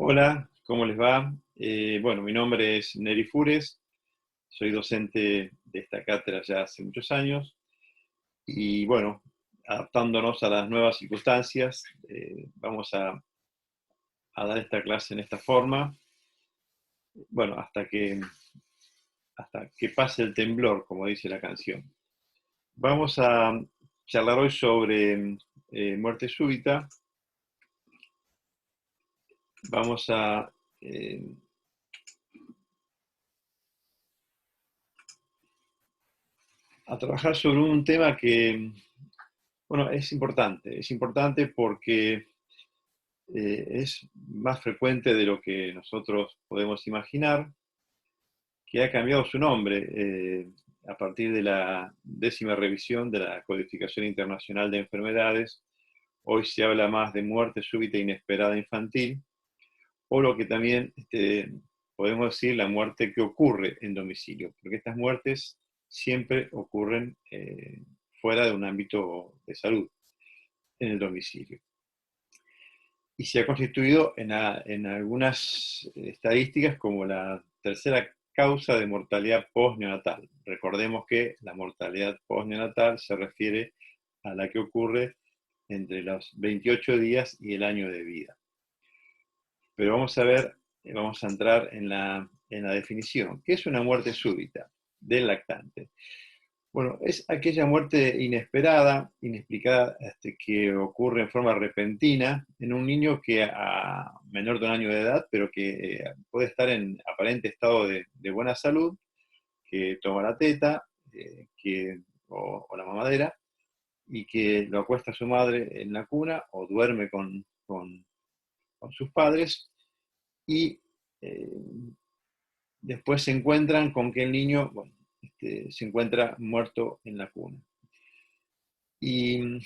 Hola, ¿cómo les va? Bueno, mi nombre es Neri Fures, soy docente de esta cátedra ya hace muchos años y bueno, adaptándonos a las nuevas circunstancias, vamos a dar esta clase en esta forma, bueno, hasta que pase el temblor, como dice la canción. Vamos a charlar hoy sobre muerte súbita, vamos eh, a trabajar sobre un tema que, bueno, es importante porque es más frecuente de lo que nosotros podemos imaginar, que ha cambiado su nombre a partir de la 10ª revisión de la Codificación Internacional de Enfermedades. Hoy se habla más de muerte súbita e inesperada infantil, o lo que también podemos decir la muerte que ocurre en domicilio, porque estas muertes siempre ocurren fuera de un ámbito de salud, en el domicilio. Y se ha constituido en algunas estadísticas como la tercera causa de mortalidad postneonatal. Recordemos que la mortalidad postneonatal se refiere a la que ocurre entre los 28 días y el año de vida. Pero vamos a entrar en la definición. ¿Qué es una muerte súbita del lactante? Bueno, es aquella muerte inesperada, inexplicada, que ocurre en forma repentina en un niño que a menor de un año de edad, pero que puede estar en aparente estado de buena salud, que toma la teta o la mamadera y que lo acuesta a su madre en la cuna o duerme con sus padres y eh, después se encuentran con que el niño, bueno, se encuentra muerto en la cuna. Y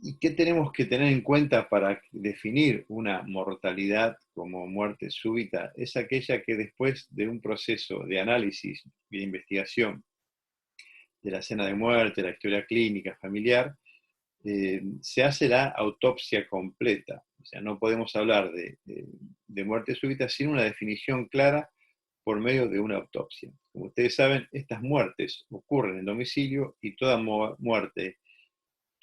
¿Y qué tenemos que tener en cuenta para definir una mortalidad como muerte súbita? Es aquella que después de un proceso de análisis y de investigación de la escena de muerte, la historia clínica familiar, se hace la autopsia completa. O sea, no podemos hablar de muerte súbita sin una definición clara por medio de una autopsia. Como ustedes saben, estas muertes ocurren en domicilio y toda muerte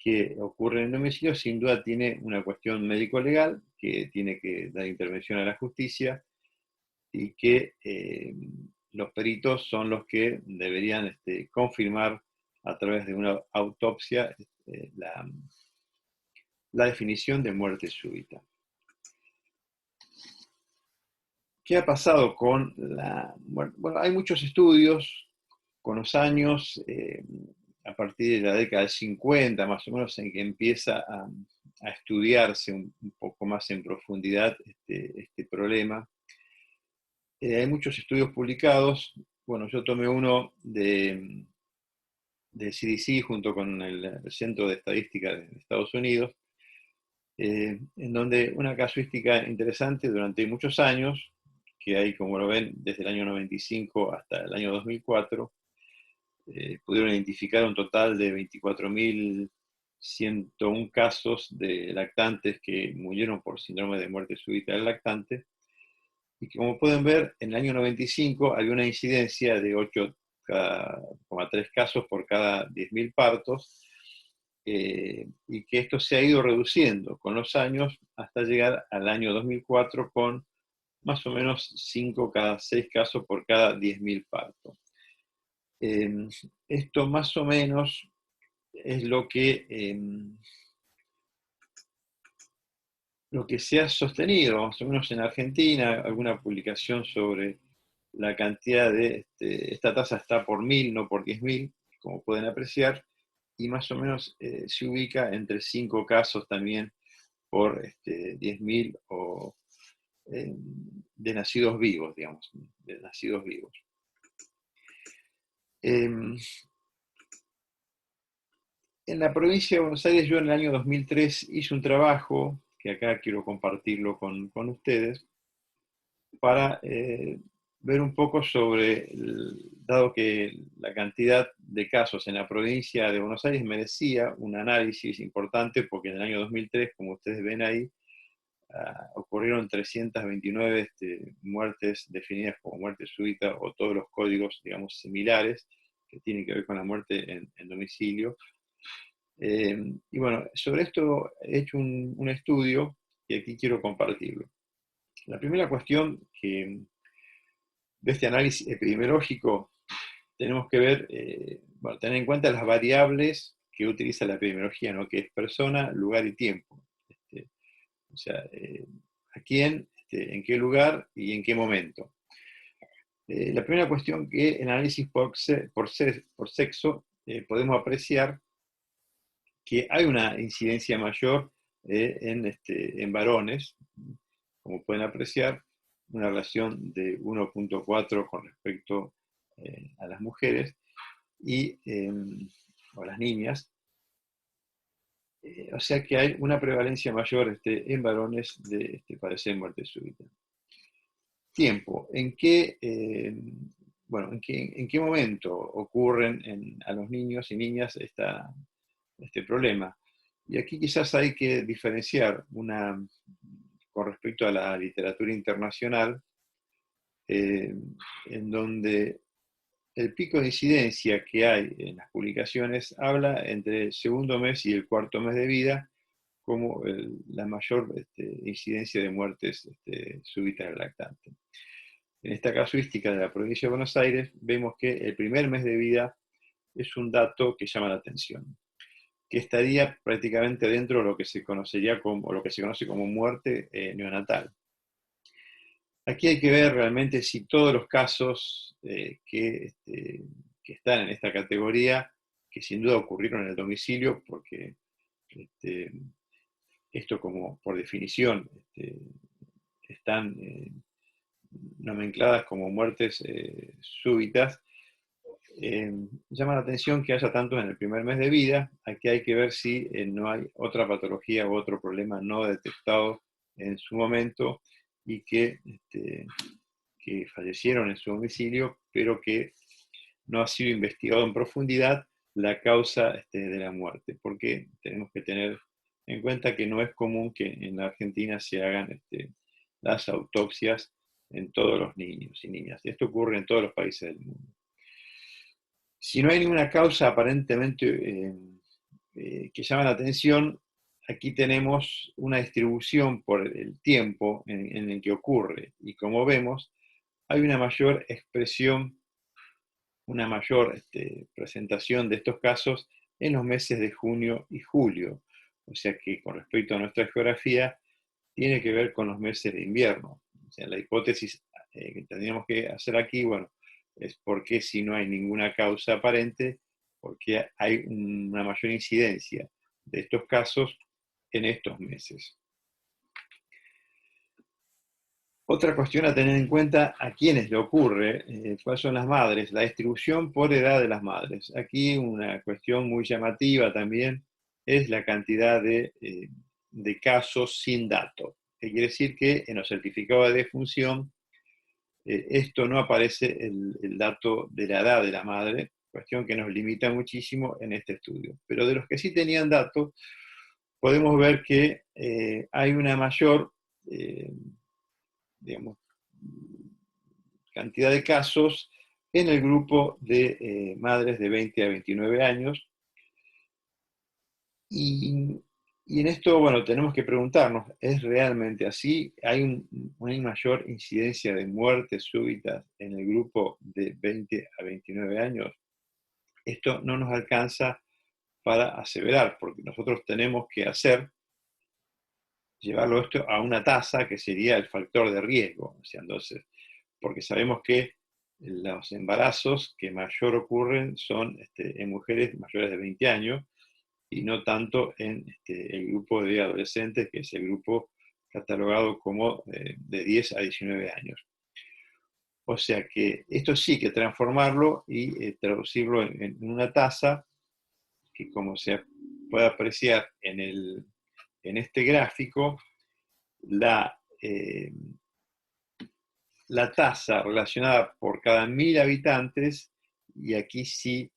que ocurre en el domicilio sin duda tiene una cuestión médico-legal que tiene que dar intervención a la justicia y que los peritos son los que deberían confirmar a través de una autopsia la definición de muerte súbita. ¿Qué ha pasado con la muerte? Bueno, hay muchos estudios con los años, a partir de la década del 50 más o menos, en que empieza a estudiarse un poco más en profundidad este problema. Hay muchos estudios publicados. Bueno, yo tomé uno de CDC junto con el Centro de Estadística de Estados Unidos, en donde una casuística interesante durante muchos años, que hay, como lo ven, desde el año 95 hasta el año 2004, pudieron identificar un total de 24.101 casos de lactantes que murieron por síndrome de muerte súbita del lactante, y que, como pueden ver, en el año 95 había una incidencia de 8,3 casos por cada 10.000 partos, y que esto se ha ido reduciendo con los años hasta llegar al año 2004 con más o menos 5 cada 6 casos por cada 10.000 partos. Esto más o menos es lo que se ha sostenido, más o menos en Argentina, alguna publicación sobre la cantidad esta tasa está por 1.000, no por 10.000, como pueden apreciar, y más o menos se ubica entre 5 casos también por 10.000 de nacidos vivos, digamos, de nacidos vivos. En la provincia de Buenos Aires, yo en el año 2003 hice un trabajo, que acá quiero compartirlo con ustedes, para ver un poco sobre, dado que la cantidad de casos en la provincia de Buenos Aires merecía un análisis importante, porque en el año 2003, como ustedes ven ahí, ocurrieron 329 muertes definidas como muerte súbita o todos los códigos, digamos, similares que tienen que ver con la muerte en domicilio. Y bueno, sobre esto he hecho un estudio y aquí quiero compartirlo. La primera cuestión que de este análisis epidemiológico tenemos que ver, bueno, tener en cuenta las variables que utiliza la epidemiología, ¿no? Que es persona, lugar y tiempo. O sea, a quién, en qué lugar y en qué momento. La primera cuestión que en análisis por sexo podemos apreciar que hay una incidencia mayor en varones, como pueden apreciar, una relación de 1.4 con respecto a las mujeres y a las niñas. O sea que hay una prevalencia mayor en varones de padecer muerte súbita. Tiempo. ¿En qué momento ocurren a los niños y niñas este problema? Y aquí quizás hay que diferenciar con respecto a la literatura internacional, en donde el pico de incidencia que hay en las publicaciones habla entre el segundo mes y el cuarto mes de vida como la mayor incidencia de muertes súbitas del lactante. En esta casuística de la provincia de Buenos Aires vemos que el primer mes de vida es un dato que llama la atención, que estaría prácticamente dentro de lo que se conocería como, o lo que se conoce como muerte neonatal. Aquí hay que ver realmente si todos los casos que están en esta categoría, que sin duda ocurrieron en el domicilio, porque esto como por definición están nomencladas como muertes súbitas, llama la atención que haya tantos en el primer mes de vida. Aquí hay que ver si no hay otra patología u otro problema no detectado en su momento y que fallecieron en su domicilio, pero que no ha sido investigado en profundidad la causa de la muerte, porque tenemos que tener en cuenta que no es común que en la Argentina se hagan las autopsias en todos los niños y niñas. Esto ocurre en todos los países del mundo. Si no hay ninguna causa aparentemente que llama la atención, aquí tenemos una distribución por el tiempo en el que ocurre. Y como vemos, hay una mayor expresión, una mayor presentación de estos casos en los meses de junio y julio. O sea que con respecto a nuestra geografía, tiene que ver con los meses de invierno. O sea, la hipótesis que tendríamos que hacer aquí, bueno, es por qué si no hay ninguna causa aparente, porque hay una mayor incidencia de estos casos en estos meses. Otra cuestión a tener en cuenta a quienes le ocurre, cuáles son las madres, la distribución por edad de las madres. Aquí una cuestión muy llamativa también es la cantidad de casos sin dato. Que quiere decir que en los certificados de defunción esto no aparece el dato de la edad de la madre, cuestión que nos limita muchísimo en este estudio. Pero de los que sí tenían datos, podemos ver que hay una mayor, digamos, cantidad de casos en el grupo de madres de 20 a 29 años. Y en esto, bueno, tenemos que preguntarnos, ¿es realmente así? ¿Hay una mayor incidencia de muertes súbitas en el grupo de 20 a 29 años? Esto no nos alcanza para aseverar, porque nosotros tenemos que llevarlo esto a una tasa que sería el factor de riesgo. O sea, entonces, porque sabemos que los embarazos que mayor ocurren son en mujeres mayores de 20 años, y no tanto en el grupo de adolescentes, que es el grupo catalogado como de 10 a 19 años. O sea que esto sí que transformarlo y traducirlo en una tasa que, como se puede apreciar en este gráfico, la tasa relacionada por cada 1000 habitantes, y aquí sí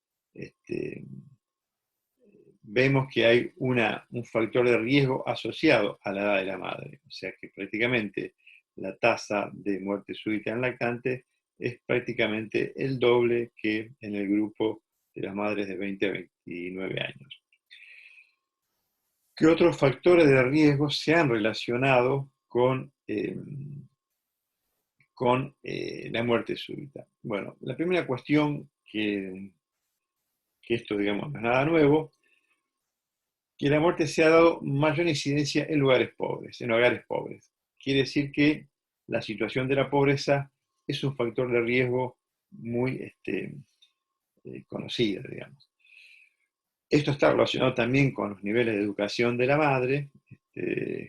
vemos que hay un factor de riesgo asociado a la edad de la madre. O sea que prácticamente la tasa de muerte súbita en lactante es prácticamente el doble que en el grupo de las madres de 20 a 29 años. ¿Qué otros factores de riesgo se han relacionado con la muerte súbita? Bueno, la primera cuestión que esto, digamos, no es nada nuevo, que la muerte se ha dado mayor incidencia en lugares pobres, en hogares pobres. Quiere decir que la situación de la pobreza es un factor de riesgo muy conocido, digamos. Esto está relacionado también con los niveles de educación de la madre.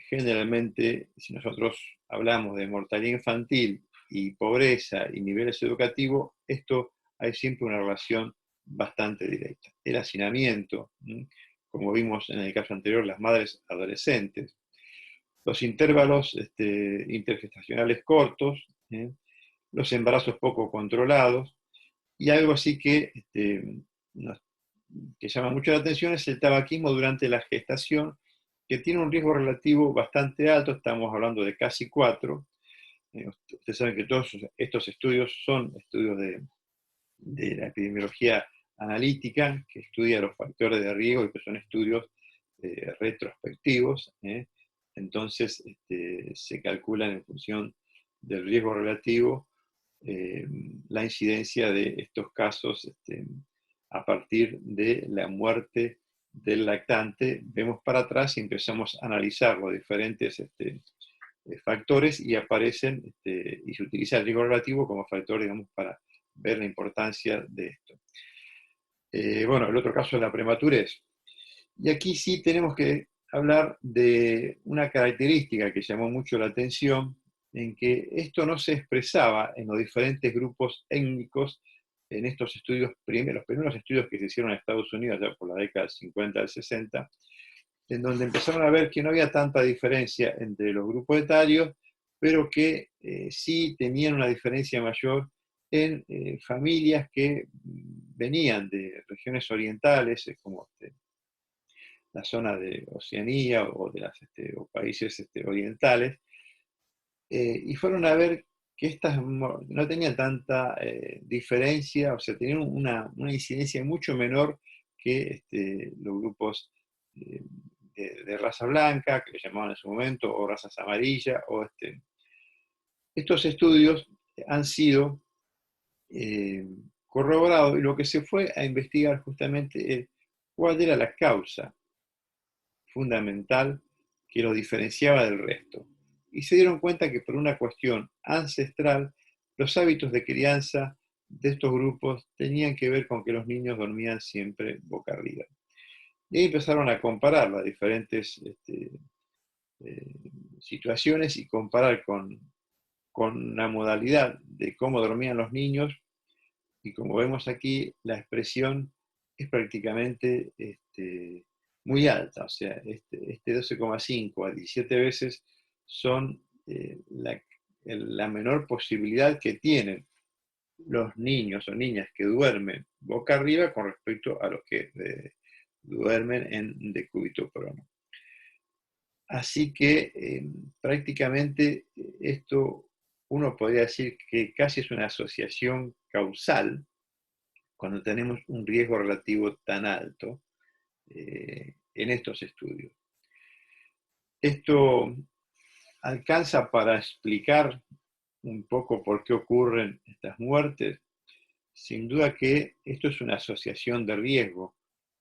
Generalmente, si nosotros hablamos de mortalidad infantil y pobreza y niveles educativos, esto hay siempre una relación bastante directa. El hacinamiento, como vimos en el caso anterior, las madres adolescentes, los intervalos intergestacionales cortos, los embarazos poco controlados, y algo así que llama mucho la atención es el tabaquismo durante la gestación, que tiene un riesgo relativo bastante alto, estamos hablando de casi 4. Ustedes saben que todos estos estudios son estudios de la epidemiología analítica, que estudia los factores de riesgo y que son estudios retrospectivos. Entonces, se calculan en función del riesgo relativo la incidencia de estos casos a partir de la muerte del lactante. Vemos para atrás y empezamos a analizar los diferentes factores y aparecen y se utiliza el riesgo relativo como factor, digamos, para ver la importancia de esto. Bueno, el otro caso es la prematurez. Y aquí sí tenemos que hablar de una característica que llamó mucho la atención, en que esto no se expresaba en los diferentes grupos étnicos en estos estudios, los primeros estudios que se hicieron en Estados Unidos ya por la década del 50 al 60, en donde empezaron a ver que no había tanta diferencia entre los grupos etarios, pero que sí tenían una diferencia mayor en familias que venían de regiones orientales, como la zona de Oceanía o de los países orientales, y fueron a ver que estas no tenían tanta diferencia, o sea, tenían una incidencia mucho menor que los grupos eh, de raza blanca, que le llamaban en su momento, o razas amarillas, estos estudios han sido eh, corroborados, y lo que se fue a investigar justamente es cuál era la causa fundamental que lo diferenciaba del resto. Y se dieron cuenta que por una cuestión ancestral, los hábitos de crianza de estos grupos tenían que ver con que los niños dormían siempre boca arriba. Y ahí empezaron a comparar las diferentes eh, situaciones y comparar con la modalidad de cómo dormían los niños. Y como vemos aquí, la expresión es prácticamente muy alta, o sea, este 12,5 a 17 veces son la menor posibilidad que tienen los niños o niñas que duermen boca arriba con respecto a los que duermen en decúbito prono. Así que prácticamente esto uno podría decir que casi es una asociación causal cuando tenemos un riesgo relativo tan alto en estos estudios. Esto alcanza para explicar un poco por qué ocurren estas muertes. Sin duda que esto es una asociación de riesgo,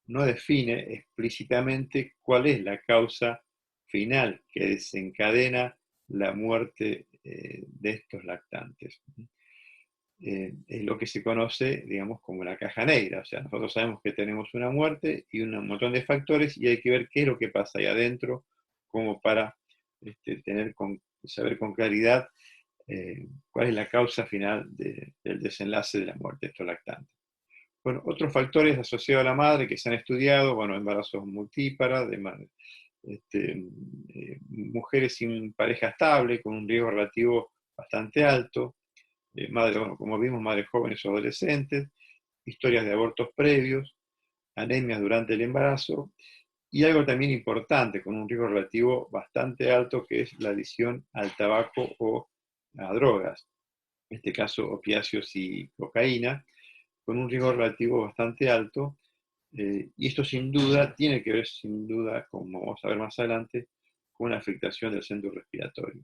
no define explícitamente cuál es la causa final que desencadena la muerte de estos lactantes. Es lo que se conoce, digamos, como la caja negra. O sea, nosotros sabemos que tenemos una muerte y un montón de factores y hay que ver qué es lo que pasa ahí adentro como para saber con claridad cuál es la causa final del desenlace de la muerte de estos lactantes. Bueno, otros factores asociados a la madre que se han estudiado, bueno, embarazos multíparas, mujeres sin pareja estable, con un riesgo relativo bastante alto, madres, bueno, como vimos, madres jóvenes o adolescentes, historias de abortos previos, anemias durante el embarazo, y algo también importante, con un riesgo relativo bastante alto, que es la adicción al tabaco o a drogas, en este caso opiáceos y cocaína, con un riesgo relativo bastante alto, y esto sin duda tiene que ver, sin duda, como vamos a ver más adelante, con la afectación del centro respiratorio.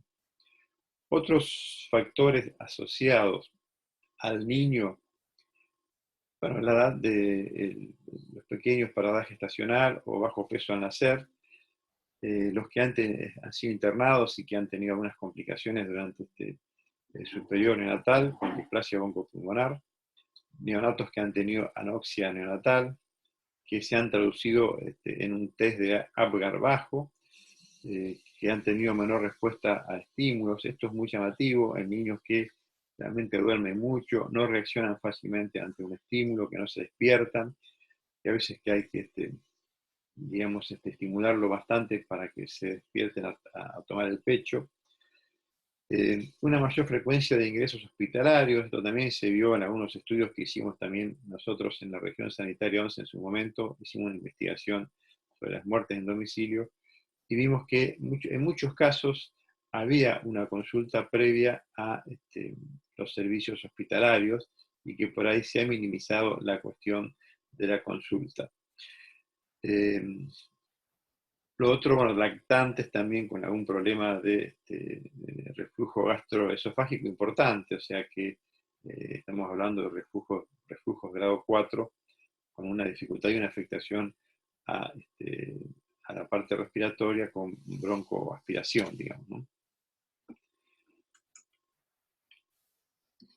Otros factores asociados al niño, bueno, la edad de los pequeños para edad gestacional o bajo peso al nacer, los que han sido internados y que han tenido algunas complicaciones durante su periodo neonatal, con displasia broncopulmonar, neonatos que han tenido anoxia neonatal, que se han traducido en un test de Apgar bajo, que han tenido menor respuesta a estímulos. Esto es muy llamativo en niños que realmente duermen mucho, no reaccionan fácilmente ante un estímulo, que no se despiertan, y a veces que hay que, digamos, estimularlo bastante para que se despierten a tomar el pecho. Una mayor frecuencia de ingresos hospitalarios, esto también se vio en algunos estudios que hicimos también nosotros en la región sanitaria 11 en su momento, hicimos una investigación sobre las muertes en domicilio, y vimos que en muchos casos había una consulta previa a los servicios hospitalarios y que por ahí se ha minimizado la cuestión de la consulta. Lo otro, bueno, lactantes también con algún problema de reflujo gastroesofágico importante, o sea que estamos hablando de reflujos grado 4 con una dificultad y una afectación a, a la parte respiratoria con broncoaspiración, digamos, ¿no?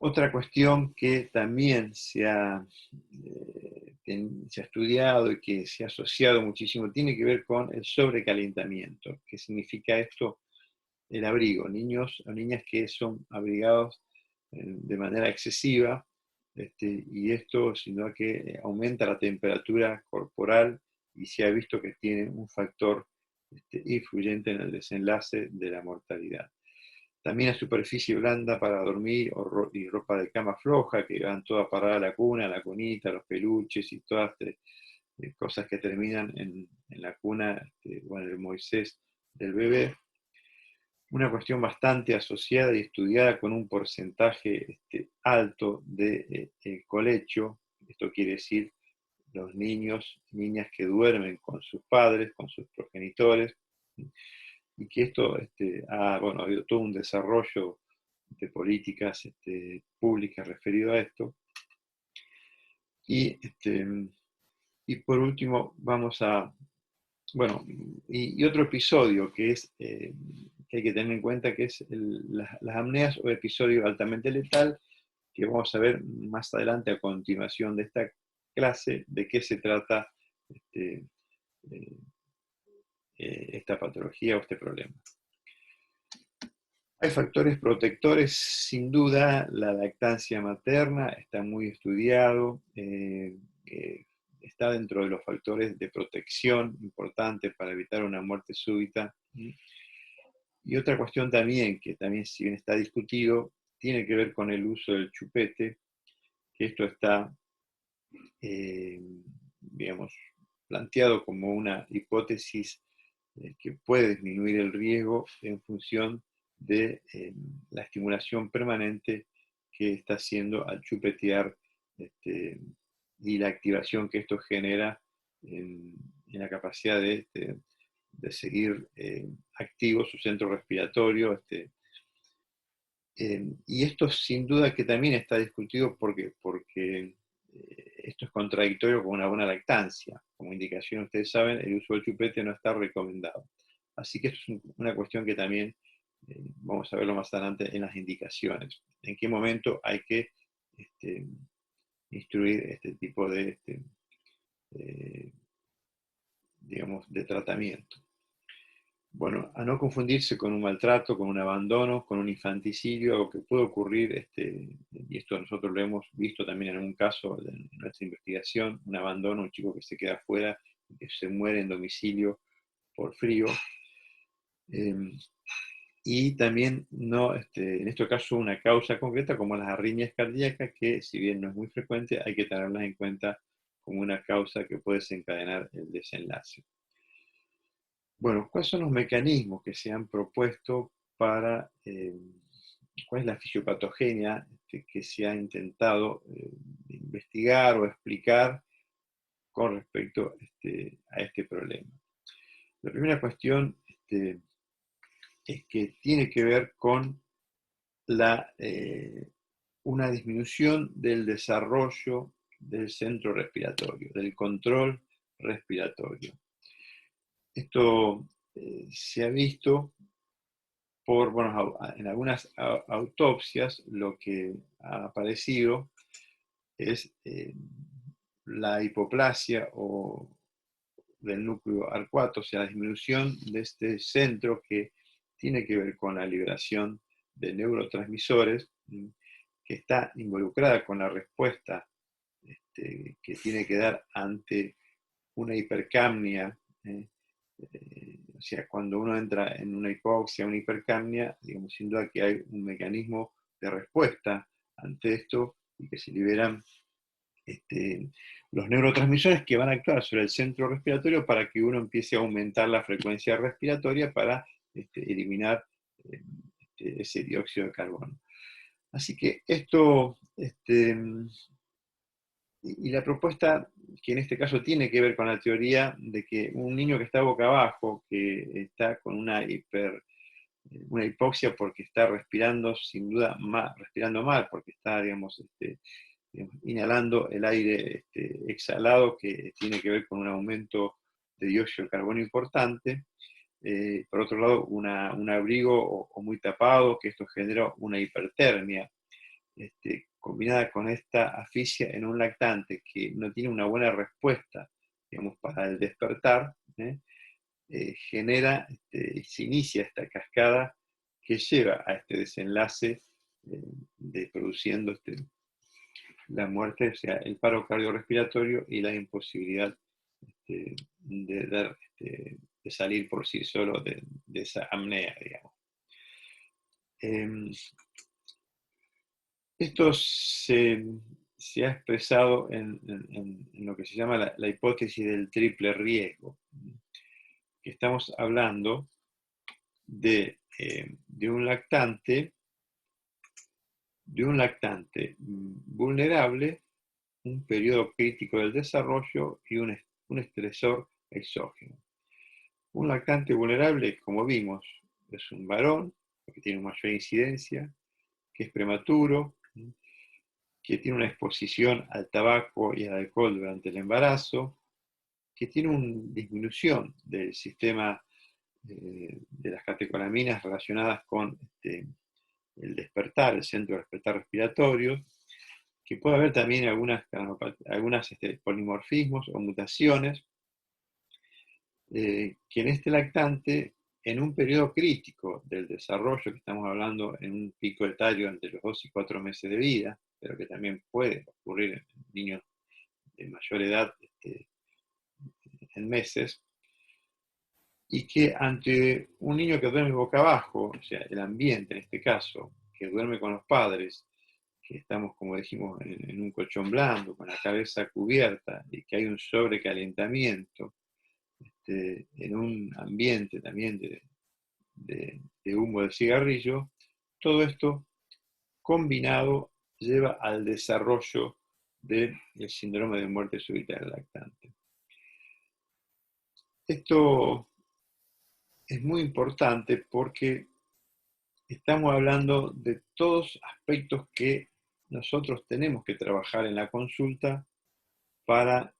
Otra cuestión que también se ha estudiado y que se ha asociado muchísimo tiene que ver con el sobrecalentamiento. ¿Qué significa esto? El abrigo. Niños o niñas que son abrigados de manera excesiva, y esto sin duda que aumenta la temperatura corporal y se ha visto que tiene un factor influyente en el desenlace de la mortalidad. También la superficie blanda para dormir y ropa de cama floja, que van todas paradas a la cuna, la cunita, los peluches y todas cosas que terminan en la cuna o en el Moisés del bebé. Una cuestión bastante asociada y estudiada con un porcentaje alto de colecho. Esto quiere decir los niños, niñas que duermen con sus padres, con sus progenitores, y que esto ha habido todo un desarrollo de políticas públicas referido a esto. Y por último vamos a, bueno, y otro episodio que es que hay que tener en cuenta, que es las apneas o episodio altamente letal, que vamos a ver más adelante a continuación de esta clase, de qué se trata eh, esta patología o este problema. Hay factores protectores, sin duda, la lactancia materna está muy estudiado, está dentro de los factores de protección importantes para evitar una muerte súbita. Y otra cuestión también, que también si bien está discutido, tiene que ver con el uso del chupete, que esto está, digamos, planteado como una hipótesis que puede disminuir el riesgo en función de la estimulación permanente que está haciendo al chupetear y la activación que esto genera en la capacidad de seguir activo su centro respiratorio. Y esto sin duda que también está discutido porque esto es contradictorio con una buena lactancia. Como indicación, ustedes saben, el uso del chupete no está recomendado. Así que esto es una cuestión que también vamos a verlo más adelante en las indicaciones. En qué momento hay que instruir este tipo digamos, de tratamiento. Bueno, a no confundirse con un maltrato, con un abandono, con un infanticidio, algo que puede ocurrir, y esto nosotros lo hemos visto también en un caso de nuestra investigación, un abandono, un chico que se queda afuera, que se muere en domicilio por frío. Y también no, en este caso una causa concreta como las arritmias cardíacas, que si bien no es muy frecuente, hay que tenerlas en cuenta como una causa que puede desencadenar el desenlace. Bueno, ¿cuáles son los mecanismos que se han propuesto para, cuál es la fisiopatogenia que se ha intentado investigar o explicar con respecto a este problema? La primera cuestión es que tiene que ver con una disminución del desarrollo del centro respiratorio, del control respiratorio. Esto se ha visto en algunas autopsias. Lo que ha aparecido es la hipoplasia del núcleo arcuato, o sea, la disminución de este centro que tiene que ver con la liberación de neurotransmisores, que está involucrada con la respuesta que tiene que dar ante una hipercapnia. O sea, cuando uno entra en una hipoxia, una hipercapnia, digamos, sin duda que hay un mecanismo de respuesta ante esto y que se liberan los neurotransmisores que van a actuar sobre el centro respiratorio para que uno empiece a aumentar la frecuencia respiratoria para eliminar ese dióxido de carbono. Así que esto, y la propuesta, que en este caso tiene que ver con la teoría de que un niño que está boca abajo, que está con una hipoxia porque está respirando sin duda respirando mal, porque está, digamos, inhalando el aire exhalado, que tiene que ver con un aumento de dióxido de carbono importante. Por otro lado, un abrigo o muy tapado, que esto genera una hipertermia, combinada con esta asfixia en un lactante que no tiene una buena respuesta, digamos, para el despertar, se inicia esta cascada que lleva a este desenlace de produciendo la muerte, o sea, el paro cardiorrespiratorio y la imposibilidad de salir por sí solo de esa apnea, digamos. Esto se ha expresado en lo que se llama la hipótesis del triple riesgo, que estamos hablando de un lactante vulnerable, un periodo crítico del desarrollo y un estresor exógeno. Un lactante vulnerable, como vimos, es un varón que tiene mayor incidencia, que es prematuro, que tiene una exposición al tabaco y al alcohol durante el embarazo, que tiene una disminución del sistema de las catecolaminas relacionadas con el despertar, el centro de despertar respiratorio, que puede haber también algunas polimorfismos o mutaciones, que en este lactante, en un periodo crítico del desarrollo, que estamos hablando en un pico etario entre los 2 y 4 meses de vida, pero que también puede ocurrir en niños de mayor edad en meses, y que ante un niño que duerme boca abajo, o sea, el ambiente en este caso, que duerme con los padres, que estamos, como dijimos, en un colchón blando, con la cabeza cubierta, y que hay un sobrecalentamiento, en un ambiente también de humo de cigarrillo, todo esto combinado lleva al desarrollo del síndrome de muerte súbita del lactante. Esto es muy importante porque estamos hablando de todos aspectos que nosotros tenemos que trabajar en la consulta para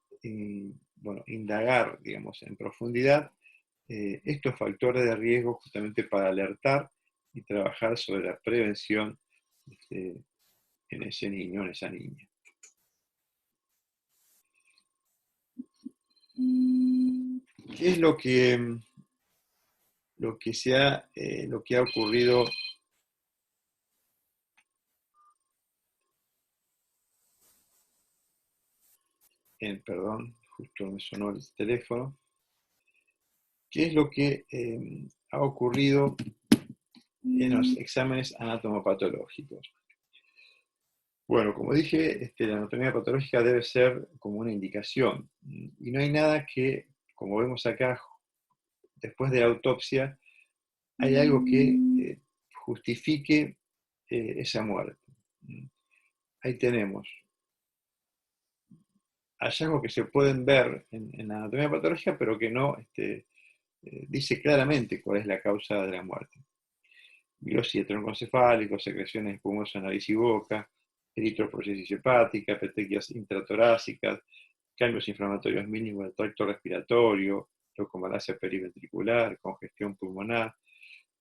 indagar, digamos, en profundidad estos factores de riesgo, justamente para alertar y trabajar sobre la prevención en ese niño, en esa niña. ¿Qué es lo que ha ocurrido? Perdón, justo me sonó el teléfono. ¿Qué es lo que ha ocurrido en los exámenes anatomopatológicos? Bueno, como dije, la anatomía patológica debe ser como una indicación. Y no hay nada que, como vemos acá, después de la autopsia, hay algo que justifique esa muerte. Ahí tenemos hallazgos que se pueden ver en la anatomía patológica, pero que no dice claramente cuál es la causa de la muerte. Biopsia troncoencefálico, secreciones espumosas en nariz y boca, eritropoyesis hepática, petequias intratorácicas, cambios inflamatorios mínimos del tracto respiratorio, leucomalacia periventricular, congestión pulmonar,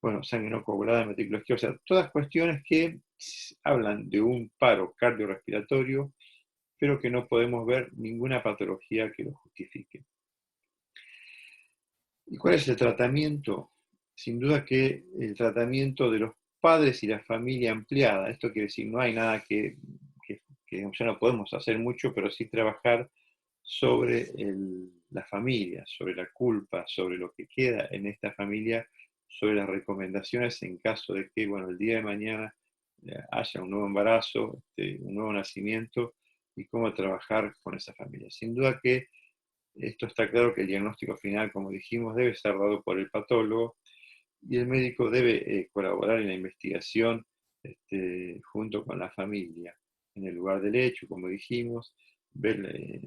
bueno, sangre no coagulada, meticloesquia, o sea, todas cuestiones que hablan de un paro cardiorrespiratorio, pero que no podemos ver ninguna patología que lo justifique. ¿Y cuál es el tratamiento? Sin duda que el tratamiento de los padres y la familia ampliada. Esto quiere decir, no hay nada que ya no podemos hacer mucho, pero sí trabajar sobre la familia, sobre la culpa, sobre lo que queda en esta familia, sobre las recomendaciones en caso de que, bueno, el día de mañana haya un nuevo embarazo, un nuevo nacimiento, y cómo trabajar con esa familia. Sin duda que esto está claro que el diagnóstico final, como dijimos, debe ser dado por el patólogo y el médico debe colaborar en la investigación junto con la familia, en el lugar del hecho, como dijimos, ver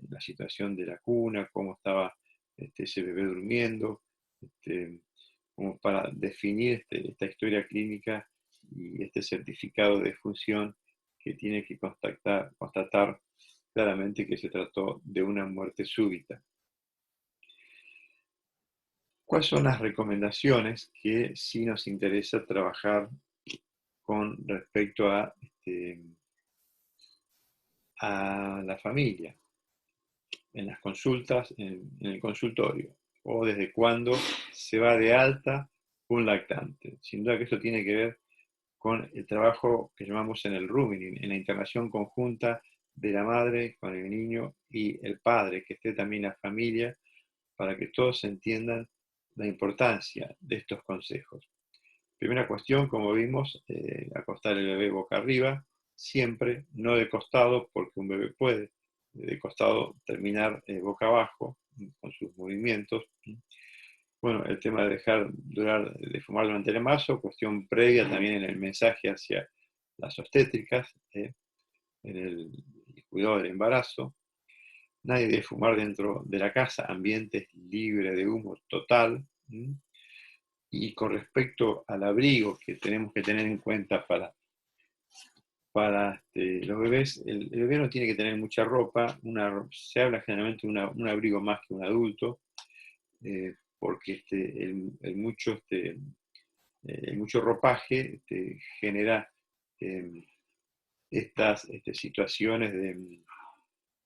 la situación de la cuna, cómo estaba ese bebé durmiendo, este, como para definir esta historia clínica y este certificado de defunción que tiene que constatar claramente que se trató de una muerte súbita. ¿Cuáles son las recomendaciones que sí nos interesa trabajar con respecto a la familia, en las consultas, en el consultorio, o desde cuándo se va de alta un lactante? Sin duda que esto tiene que ver con el trabajo que llamamos en el rooming, en la internación conjunta de la madre con el niño y el padre, que esté también la familia, para que todos entiendan la importancia de estos consejos. Primera cuestión, como vimos, acostar el bebé boca arriba, siempre, no de costado, porque un bebé puede de costado terminar boca abajo con sus movimientos. Bueno, el tema de dejar de fumar durante el embarazo, cuestión previa también en el mensaje hacia las obstétricas, en el cuidado del embarazo. Nadie debe fumar dentro de la casa, ambientes libres de humo total. Y con respecto al abrigo que tenemos que tener en cuenta para los bebés, el bebé no tiene que tener mucha ropa, se habla generalmente de un abrigo más que un adulto, porque el mucho ropaje genera estas situaciones de,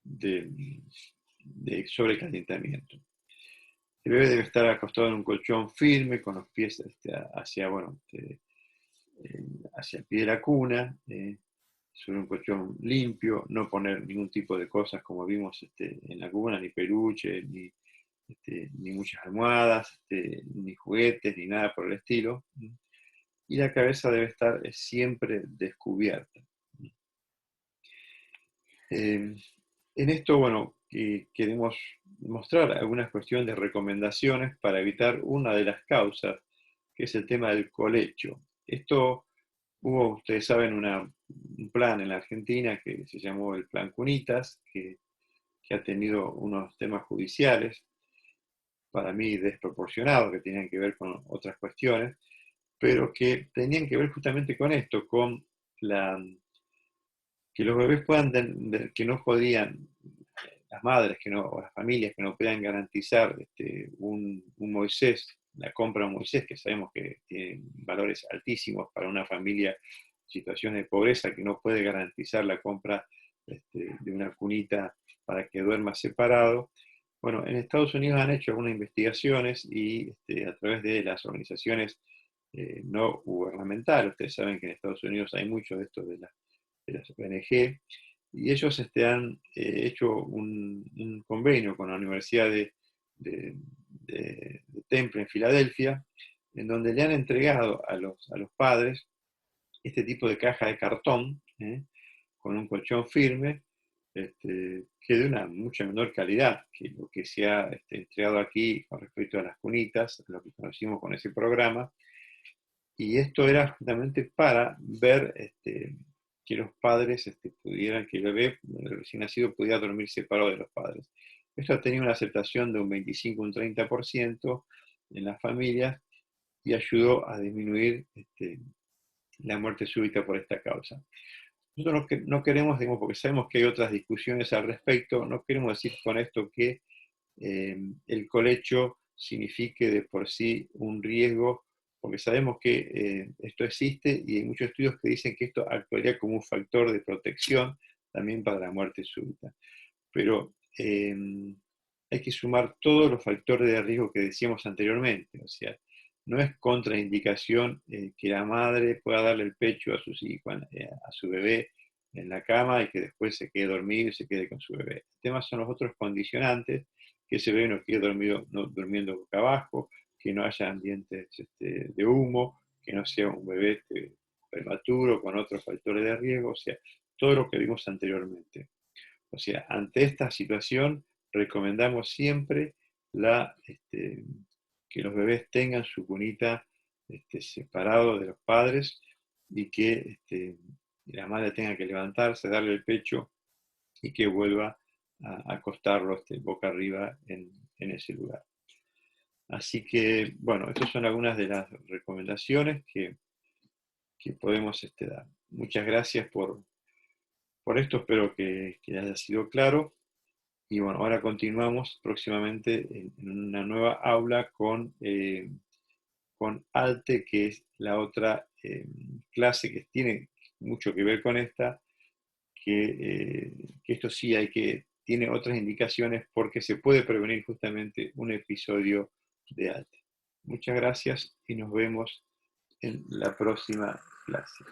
de sobrecalentamiento. El bebé debe estar acostado en un colchón firme, con los pies hacia el pie de la cuna, sobre un colchón limpio, no poner ningún tipo de cosas como vimos en la cuna, ni peluche, ni muchas almohadas, ni juguetes, ni nada por el estilo. Y la cabeza debe estar siempre descubierta. En esto, bueno, queremos mostrar algunas cuestiones de recomendaciones para evitar una de las causas, que es el tema del colecho. Esto hubo, ustedes saben, un plan en la Argentina que se llamó el Plan Cunitas, que ha tenido unos temas judiciales, para mí desproporcionados, que tenían que ver con otras cuestiones, pero que tenían que ver justamente con esto, con que los bebés que no podían, las madres o las familias que no puedan garantizar un Moisés, la compra de un Moisés, que sabemos que tiene valores altísimos para una familia en situación de pobreza que no puede garantizar la compra de una cunita para que duerma separado. Bueno, en Estados Unidos han hecho algunas investigaciones y a través de las organizaciones no gubernamentales, ustedes saben que en Estados Unidos hay mucho de esto de las ONG, y ellos han hecho un convenio con la Universidad de Temple en Filadelfia, en donde le han entregado a los padres este tipo de caja de cartón, con un colchón firme, que de una mucha menor calidad que lo que se ha entregado aquí con respecto a las cunitas, lo que conocimos con ese programa. Y esto era justamente para ver que los padres pudieran, que el bebé recién nacido pudiera dormir separado de los padres. Esto ha tenido una aceptación de un 25, un 30% en las familias y ayudó a disminuir la muerte súbita por esta causa. Nosotros no queremos, digamos, porque sabemos que hay otras discusiones al respecto, no queremos decir con esto que el colecho signifique de por sí un riesgo, porque sabemos que esto existe y hay muchos estudios que dicen que esto actuaría como un factor de protección también para la muerte súbita. Pero hay que sumar todos los factores de riesgo que decíamos anteriormente, o sea, no es contraindicación que la madre pueda darle el pecho a a su bebé en la cama y que después se quede dormido y se quede con su bebé. El tema son los otros condicionantes, que ese bebé no quede durmiendo boca abajo, que no haya ambientes de humo, que no sea un bebé prematuro con otros factores de riesgo, o sea, todo lo que vimos anteriormente. O sea, ante esta situación recomendamos siempre que los bebés tengan su cunita separado de los padres y que la madre tenga que levantarse, darle el pecho y que vuelva a acostarlo boca arriba en ese lugar. Así que, bueno, estas son algunas de las recomendaciones que podemos dar. Muchas gracias por esto, espero que haya sido claro. Y bueno, ahora continuamos próximamente en una nueva aula con ALTE, que es la otra clase que tiene mucho que ver con esta, que esto sí tiene otras indicaciones porque se puede prevenir justamente un episodio de ALTE. Muchas gracias y nos vemos en la próxima clase.